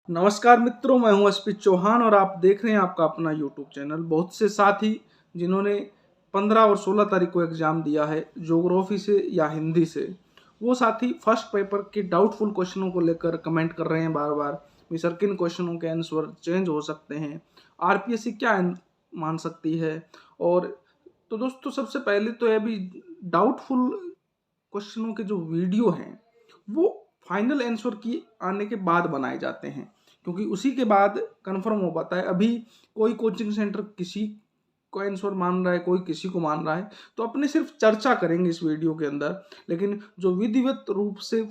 नमस्कार मित्रों, मैं हूं एसपी चौहान और आप देख रहे हैं आपका अपना यूट्यूब चैनल। बहुत से साथी जिन्होंने 15 और 16 तारीख को एग्जाम दिया है ज्योग्राफी से या हिंदी से, वो साथी फर्स्ट पेपर के डाउटफुल क्वेश्चनों को लेकर कमेंट कर रहे हैं बार बार। भी सर किन क्वेश्चनों के आंसर चेंज हो सकते हैं, आरपीएससी क्या मान सकती है। और तो दोस्तों, सबसे पहले तो ये भी डाउटफुल क्वेश्चनों के जो वीडियो हैं वो फाइनल आंसर की आने के बाद बनाए जाते हैं, क्योंकि उसी के बाद कंफर्म हो पाता है। अभी कोई कोचिंग सेंटर किसी को आंसर मान रहा है, कोई किसी को मान रहा है, तो अपने सिर्फ चर्चा करेंगे इस वीडियो के अंदर, लेकिन जो विधिवत रूप से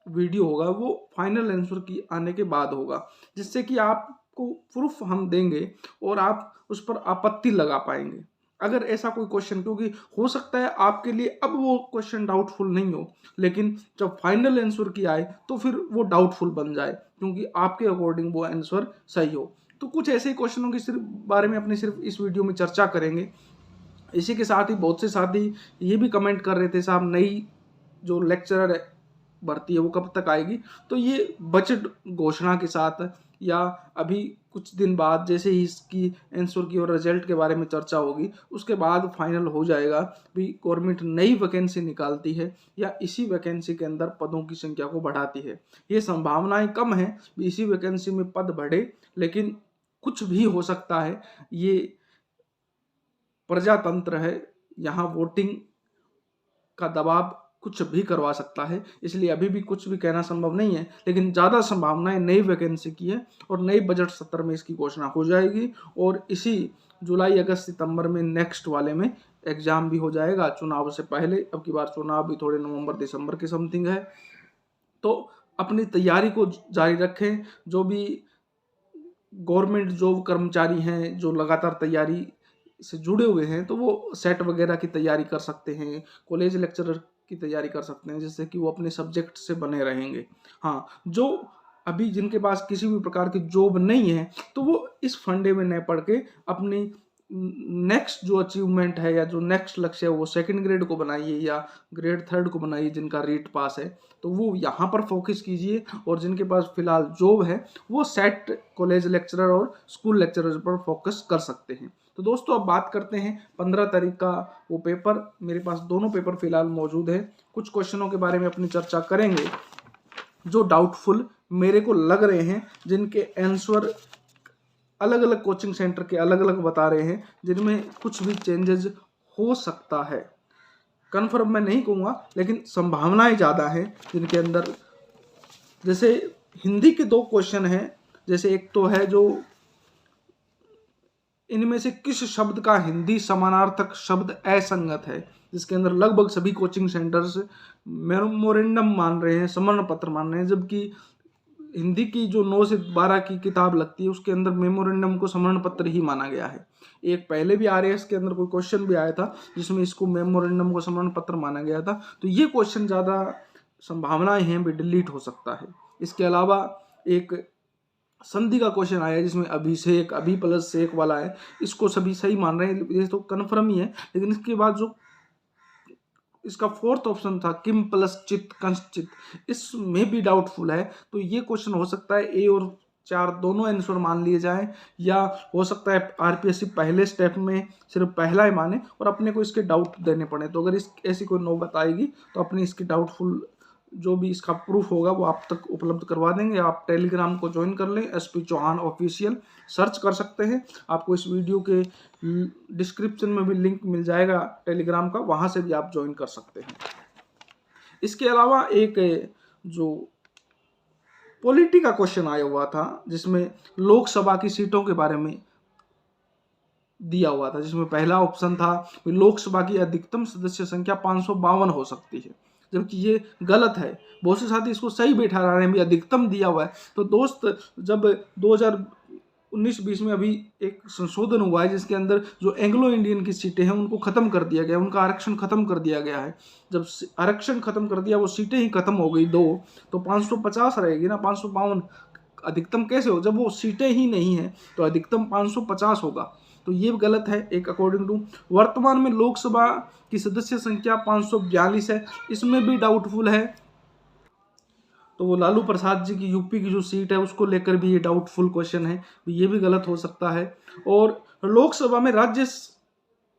वीडियो होगा वो फाइनल आंसर की आने के बाद होगा, जिससे कि आपको प्रूफ हम देंगे और आप उस पर आपत्ति लगा पाएंगे अगर ऐसा कोई क्वेश्चन, क्योंकि हो सकता है आपके लिए अब वो क्वेश्चन डाउटफुल नहीं हो, लेकिन जब फाइनल आंसर की आए तो फिर वो डाउटफुल बन जाए, क्योंकि आपके अकॉर्डिंग वो आंसर सही हो। तो कुछ ऐसे क्वेश्चनों के सिर्फ बारे में अपने सिर्फ इस वीडियो में चर्चा करेंगे। इसी के साथ ही बहुत से साथी ये भी कमेंट कर रहे थे, साहब नई जो लेक्चरर भर्ती है वो कब तक आएगी। तो ये बजट घोषणा के साथ या अभी कुछ दिन बाद जैसे ही इसकी आंसर की और रिजल्ट के बारे में चर्चा होगी, उसके बाद फाइनल हो जाएगा भी गवर्नमेंट नई वैकेंसी निकालती है या इसी वैकेंसी के अंदर पदों की संख्या को बढ़ाती है। ये संभावनाएं कम है भी इसी वैकेंसी में पद बढ़े, लेकिन कुछ भी हो सकता है। ये प्रजातंत्र है, यहाँ वोटिंग का दबाव कुछ भी करवा सकता है, इसलिए अभी भी कुछ भी कहना संभव नहीं है। लेकिन ज़्यादा संभावनाएं नई वैकेंसी की है और नई बजट सत्र में इसकी घोषणा हो जाएगी और इसी जुलाई अगस्त सितंबर में नेक्स्ट वाले में एग्जाम भी हो जाएगा चुनाव से पहले। अब की बार चुनाव भी थोड़े नवंबर दिसंबर के समथिंग है। तो अपनी तैयारी को जारी रखें। जो भी गवर्नमेंट जॉब कर्मचारी हैं जो लगातार तैयारी से जुड़े हुए हैं, तो वो सेट वगैरह की तैयारी कर सकते हैं, कॉलेज लेक्चरर की तैयारी कर सकते हैं, जिससे कि वो अपने सब्जेक्ट से बने रहेंगे। हाँ, जो अभी जिनके पास किसी भी प्रकार की जॉब नहीं है, तो वो इस फंडे में न पढ़ के अपनी नेक्स्ट जो अचीवमेंट है या जो नेक्स्ट लक्ष्य है वो सेकंड ग्रेड को बनाइए या ग्रेड थर्ड को बनाइए। जिनका रीट पास है तो वो यहाँ पर फोकस कीजिए, और जिनके पास फिलहाल जॉब है वो सेट कॉलेज लेक्चरर और स्कूल लेक्चरर पर फोकस कर सकते हैं। तो दोस्तों, अब बात करते हैं 15 तारीख का वो पेपर। मेरे पास दोनों पेपर फिलहाल मौजूद है। कुछ क्वेश्चनों के बारे में अपनी चर्चा करेंगे जो डाउटफुल मेरे को लग रहे हैं, जिनके आंसर अलग अलग कोचिंग सेंटर के अलग अलग बता रहे हैं, जिनमें कुछ भी चेंजेस हो सकता है। कन्फर्म मैं नहीं कहूँगा, लेकिन संभावनाएं ज़्यादा हैं जिनके अंदर। जैसे हिंदी के दो क्वेश्चन हैं। जैसे एक तो है जो इनमें से किस शब्द का हिंदी समानार्थक शब्द असंगत है, जिसके अंदर लगभग सभी कोचिंग सेंटर्स मेमोरेंडम मान रहे हैं, समर्ण पत्र मान रहे हैं, जबकि हिंदी की जो 9 से 12 की किताब लगती है उसके अंदर मेमोरेंडम को समर्ण पत्र ही माना गया है। एक पहले भी आरएएस के अंदर कोई क्वेश्चन भी आया था जिसमें इसको मेमोरेंडम को समर्ण पत्र माना गया था। तो ये क्वेश्चन ज़्यादा संभावनाएं हैं भी डिलीट हो सकता है। इसके अलावा एक संधि का क्वेश्चन आया जिसमें अभिषेक अभी प्लस सेक वाला है, इसको सभी सही मान रहे हैं, ये तो कन्फर्म ही है। लेकिन इसके बाद जो इसका फोर्थ ऑप्शन था किम प्लस चित कंचित, इसमें भी डाउटफुल है। तो ये क्वेश्चन हो सकता है ए और 4 दोनों आंसर मान लिए जाएं, या हो सकता है आरपीएससी पहले स्टेप में सिर्फ पहला ही माने और अपने को इसके डाउट देने पड़े। तो अगर इस ऐसी कोई नौबत आएगी तो अपनी इसकी डाउटफुल जो भी इसका प्रूफ होगा वो आप तक उपलब्ध करवा देंगे। आप टेलीग्राम को ज्वाइन कर लें, एसपी चौहान ऑफिशियल सर्च कर सकते हैं। आपको इस वीडियो के डिस्क्रिप्शन में भी लिंक मिल जाएगा टेलीग्राम का, वहां से भी आप ज्वाइन कर सकते हैं। इसके अलावा एक जो पॉलिटी का क्वेश्चन आया हुआ था जिसमें लोकसभा की सीटों के बारे में दिया हुआ था, जिसमें पहला ऑप्शन था लोकसभा की अधिकतम सदस्य संख्या 552 हो सकती है, जबकि ये गलत है। बहुत से साथी इसको सही बैठा रहे हैं भी अधिकतम दिया हुआ है। तो दोस्त, जब 2019-20 में अभी एक संशोधन हुआ है जिसके अंदर जो एंग्लो इंडियन की सीटें हैं उनको खत्म कर दिया गया, उनका आरक्षण खत्म कर दिया गया है। जब आरक्षण खत्म कर दिया, वो सीटें ही खत्म हो गई दो, तो 550 रहेगी ना, 552 अधिकतम कैसे हो? जब वो सीटें ही नहीं है तो अधिकतम 550 होगा। तो ये गलत है एक अकॉर्डिंग टू। वर्तमान में लोकसभा की सदस्य संख्या 542 है, इसमें भी डाउटफुल है। तो वो लालू प्रसाद जी की यूपी की जो सीट है उसको लेकर भी ये डाउटफुल क्वेश्चन है, ये भी गलत हो सकता है। और लोकसभा में राज्य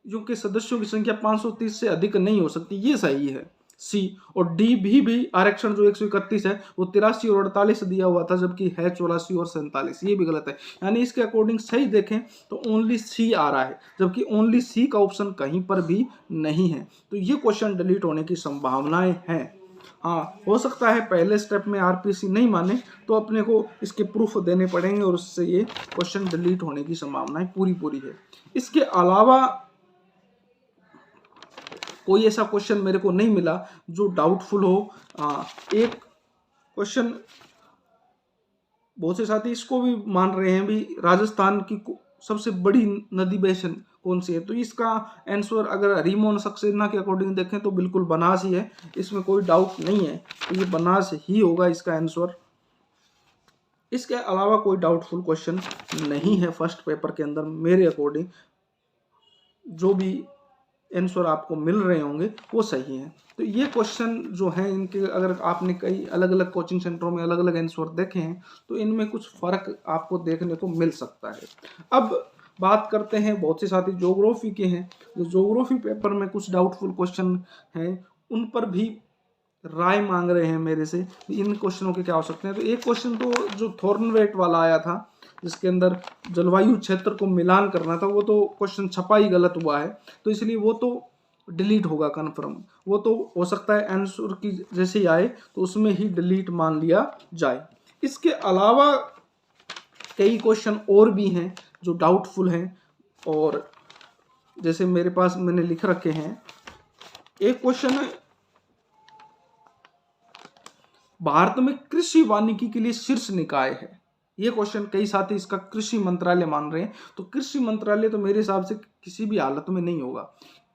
जो के सदस्यों की संख्या 530 से अधिक नहीं हो सकती, ये सही है सी। और डी भी आरक्षण जो 131 है वो 83 और 48 दिया हुआ था, जबकि है 84 और 47, ये भी गलत है। यानी इसके अकॉर्डिंग सही देखें तो ओनली सी आ रहा है, जबकि ओनली सी का ऑप्शन कहीं पर भी नहीं है। तो ये क्वेश्चन डिलीट होने की संभावनाएं हैं। हाँ, हो सकता है पहले स्टेप में आरपीसी नहीं माने तो अपने को इसके प्रूफ देने पड़ेंगे और उससे ये क्वेश्चन डिलीट होने की संभावनाएं पूरी है। इसके अलावा कोई ऐसा क्वेश्चन मेरे को नहीं मिला जो डाउटफुल हो। एक क्वेश्चन बहुत से साथी इसको भी मान रहे हैं भी, राजस्थान की सबसे बड़ी नदी बेसिन कौन सी है, तो इसका आंसर अगर हरिमोहन सक्सेना के अकॉर्डिंग देखें तो बिल्कुल बनास ही है, इसमें कोई डाउट नहीं है, तो ये बनास ही होगा इसका आंसर। इसके अलावा कोई डाउटफुल क्वेश्चन नहीं है फर्स्ट पेपर के अंदर मेरे अकॉर्डिंग। जो भी आंसर आपको मिल रहे होंगे वो सही है। तो ये क्वेश्चन जो है इनके, अगर आपने कई अलग अलग कोचिंग सेंटरों में अलग अलग आंसर देखे हैं तो इनमें कुछ फर्क आपको देखने को मिल सकता है। अब बात करते हैं, बहुत से साथी ज्योग्राफी के हैं, जो ज्योग्राफी पेपर में कुछ डाउटफुल क्वेश्चन हैं उन पर भी राय मांग रहे हैं मेरे से, इन क्वेश्चनों के क्या हो सकते हैं। तो एक क्वेश्चन तो जो थॉर्नवेट वाला आया था जिसके अंदर जलवायु क्षेत्र को मिलान करना था, वो तो क्वेश्चन छपा ही गलत हुआ है, तो इसलिए वो तो डिलीट होगा कन्फर्म। वो तो हो सकता है आंसर की जैसे ही आए तो उसमें ही डिलीट मान लिया जाए। इसके अलावा कई क्वेश्चन और भी हैं जो डाउटफुल हैं, और जैसे मेरे पास मैंने लिख रखे हैं। एक क्वेश्चन है, भारत में कृषि वानिकी के लिए शीर्ष निकाय है। ये क्वेश्चन कई साथी इसका कृषि मंत्रालय मान रहे हैं, तो कृषि मंत्रालय तो मेरे हिसाब से किसी भी हालत में नहीं होगा।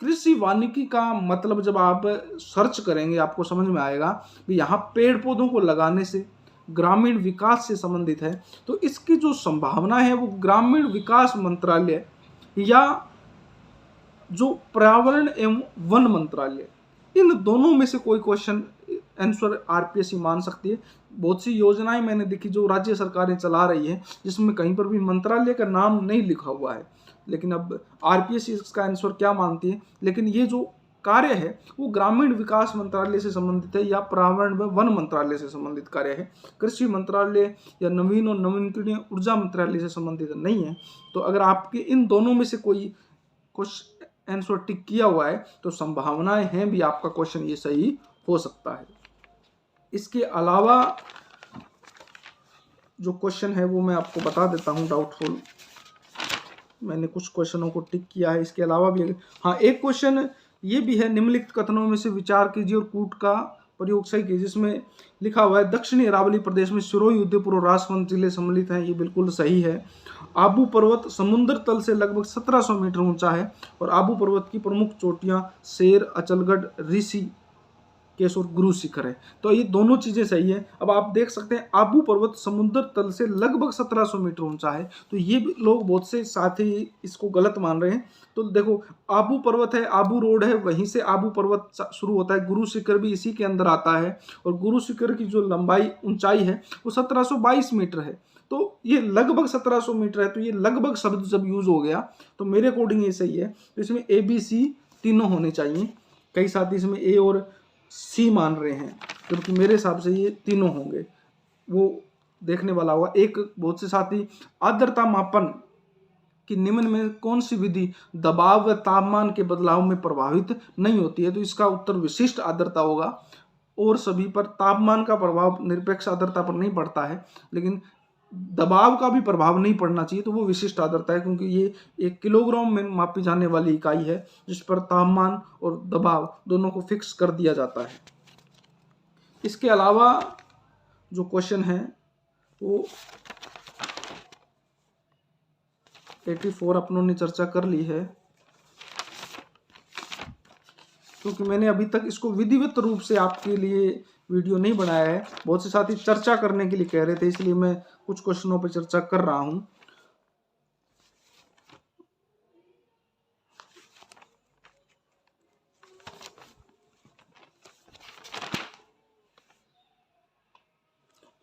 कृषि वानिकी का मतलब जब आप सर्च करेंगे आपको समझ में आएगा कि यहाँ पेड़ पौधों को लगाने से ग्रामीण विकास से संबंधित है, तो इसकी जो संभावना है वो ग्रामीण विकास मंत्रालय या जो पर्यावरण एवं वन मंत्रालय, इन दोनों में से कोई क्वेश्चन आंसर आरपीएससी मान सकती है। बहुत सी योजनाएं मैंने देखी जो राज्य सरकारें चला रही है जिसमें कहीं पर भी मंत्रालय का नाम नहीं लिखा हुआ है, लेकिन अब आरपीएससी इसका आंसर क्या मानती है। लेकिन ये जो कार्य है वो ग्रामीण विकास मंत्रालय से संबंधित है या पर्यावरण व वन मंत्रालय से संबंधित कार्य है, कृषि मंत्रालय या नवीन और नवीनकरणीय ऊर्जा मंत्रालय से संबंधित नहीं है। तो अगर आपके इन दोनों में से कोई आंसर टिक किया हुआ है तो संभावनाएं हैं भी आपका क्वेश्चन ये सही हो सकता है। इसके अलावा जो क्वेश्चन है वो मैं आपको बता देता हूं डाउटफुल, मैंने कुछ क्वेश्चनों को टिक किया है। इसके अलावा भी हाँ, एक क्वेश्चन ये भी है, निम्नलिखित कथनों में से विचार कीजिए और कूट का प्रयोग सही कीजिए, जिसमें लिखा हुआ है दक्षिणी अरावली प्रदेश में सिरोही, उदयपुर और राजसमंद जिले सम्मिलित हैं। ये बिल्कुल सही है। आबू पर्वत समुद्र तल से लगभग 1700 मीटर ऊंचा है और आबू पर्वत की प्रमुख चोटियां शेर, अचलगढ़, ऋषि केश और गुरु शिखर है। तो ये दोनों चीजें सही है। अब आप देख सकते हैं आबू पर्वत समुद्र तल से लगभग 1700 मीटर ऊंचा है, तो ये लोग बहुत से साथी इसको गलत मान रहे हैं। तो देखो, आबू पर्वत है, आबू रोड है, वहीं से आबू पर्वत शुरू होता है, गुरु शिखर भी इसी के अंदर आता है, और गुरु शिखर की जो लंबाई ऊंचाई है वो 1722 मीटर है। तो ये लगभग 1700 मीटर है, तो ये लगभग शब्द जब यूज हो गया तो मेरे अकॉर्डिंग ये सही है। तो इसमें ए बी सी तीनों होने चाहिए। कई साथी इसमें ए और सी मान रहे हैं, क्योंकि मेरे हिसाब से ये तीनों होंगे, वो देखने वाला होगा। एक बहुत से साथी आर्द्रता मापन कि निम्न में कौन सी विधि दबाव व तापमान के बदलाव में प्रभावित नहीं होती है, तो इसका उत्तर विशिष्ट आर्द्रता होगा। और सभी पर तापमान का प्रभाव निरपेक्ष आर्द्रता पर नहीं पड़ता है, लेकिन दबाव का भी प्रभाव नहीं पड़ना चाहिए, तो वो विशिष्ट आर्द्रता है, क्योंकि ये 1 किलोग्राम में मापी जाने वाली इकाई है जिस पर तापमान और दबाव दोनों को फिक्स कर दिया जाता है। इसके अलावा जो क्वेश्चन है वो 84 अपनों ने चर्चा कर ली है, क्योंकि मैंने अभी तक इसको विधिवत रूप से आपके लिए वीडियो नहीं बनाया है। बहुत से साथी चर्चा करने के लिए कह रहे थे, इसलिए मैं कुछ क्वेश्चनों पर चर्चा कर रहा हूं।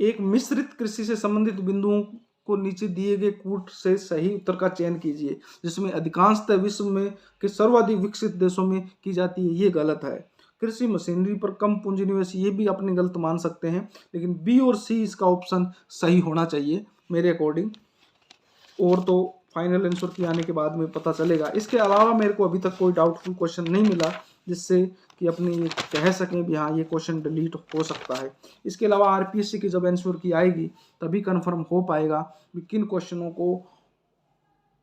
एक मिश्रित कृषि से संबंधित बिंदुओं को नीचे दिए गए कूट से सही उत्तर का चयन कीजिए, जिसमें अधिकांशतः विश्व में के सर्वाधिक विकसित देशों में की जाती है, ये गलत है। कृषि मशीनरी पर कम पूंजी निवेश, ये भी अपने गलत मान सकते हैं, लेकिन बी और सी इसका ऑप्शन सही होना चाहिए मेरे अकॉर्डिंग। और तो फाइनल आंसर की आने के बाद में पता चलेगा। इसके अलावा मेरे को अभी तक कोई डाउटफुल क्वेश्चन नहीं मिला जिससे कि अपने ये कह सकें भी हाँ ये क्वेश्चन डिलीट हो सकता है। इसके अलावा आरपीएससी की जब आंसर की आएगी तभी कंफर्म हो पाएगा कि किन क्वेश्चनों को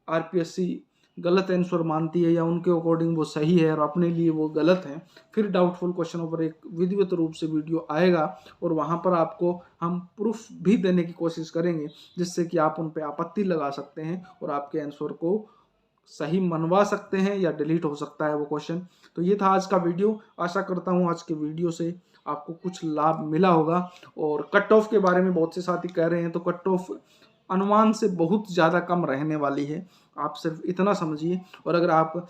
आरपीएससी गलत आंसर मानती है या उनके अकॉर्डिंग वो सही है और अपने लिए वो गलत है। फिर डाउटफुल क्वेश्चनों पर एक विधिवत रूप से वीडियो आएगा और वहाँ पर आपको हम प्रूफ भी देने की कोशिश करेंगे, जिससे कि आप उन पर आपत्ति लगा सकते हैं और आपके आंसर को सही मनवा सकते हैं या डिलीट हो सकता है वो क्वेश्चन। तो ये था आज का वीडियो। आशा करता हूँ आज के वीडियो से आपको कुछ लाभ मिला होगा। और कट ऑफ के बारे में बहुत से साथी कह रहे हैं, तो कट ऑफ अनुमान से बहुत ज़्यादा कम रहने वाली है, आप सिर्फ इतना समझिए। और अगर आप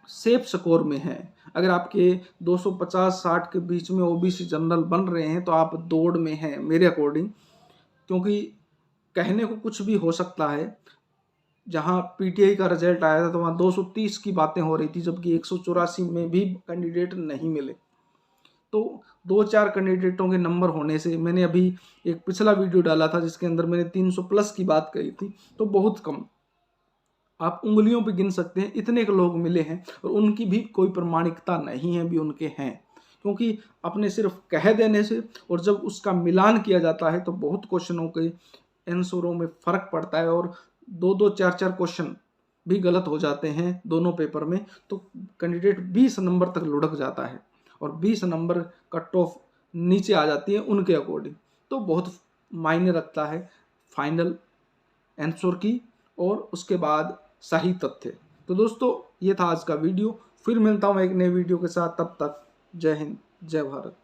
सेफ स्कोर में हैं, अगर आपके 250-60 के बीच में ओबीसी जनरल बन रहे हैं, तो आप दौड़ में हैं मेरे अकॉर्डिंग, क्योंकि कहने को कुछ भी हो सकता है। जहां पीटीआई का रिजल्ट आया था तो वहां 230 की बातें हो रही थी, जबकि 184 में भी कैंडिडेट नहीं मिले। तो 2-4 कैंडिडेटों के नंबर होने से, मैंने अभी एक पिछला वीडियो डाला था जिसके अंदर मैंने 300 प्लस की बात कही थी, तो बहुत कम, आप उंगलियों पे गिन सकते हैं इतने के लोग मिले हैं और उनकी भी कोई प्रमाणिकता नहीं है भी उनके हैं, क्योंकि अपने सिर्फ कह देने से और जब उसका मिलान किया जाता है तो बहुत क्वेश्चनों के आंसरों में फर्क पड़ता है और 2-2, 4-4 क्वेश्चन भी गलत हो जाते हैं दोनों पेपर में, तो कैंडिडेट 20 नंबर तक लुढ़क जाता है और 20 नंबर कट ऑफ नीचे आ जाती है उनके अकॉर्डिंग। तो बहुत मायने रखता है फाइनल आंसर की और उसके बाद सही तथ्य। तो दोस्तों ये था आज का वीडियो, फिर मिलता हूँ एक नए वीडियो के साथ, तब तक जय हिंद, जय भारत।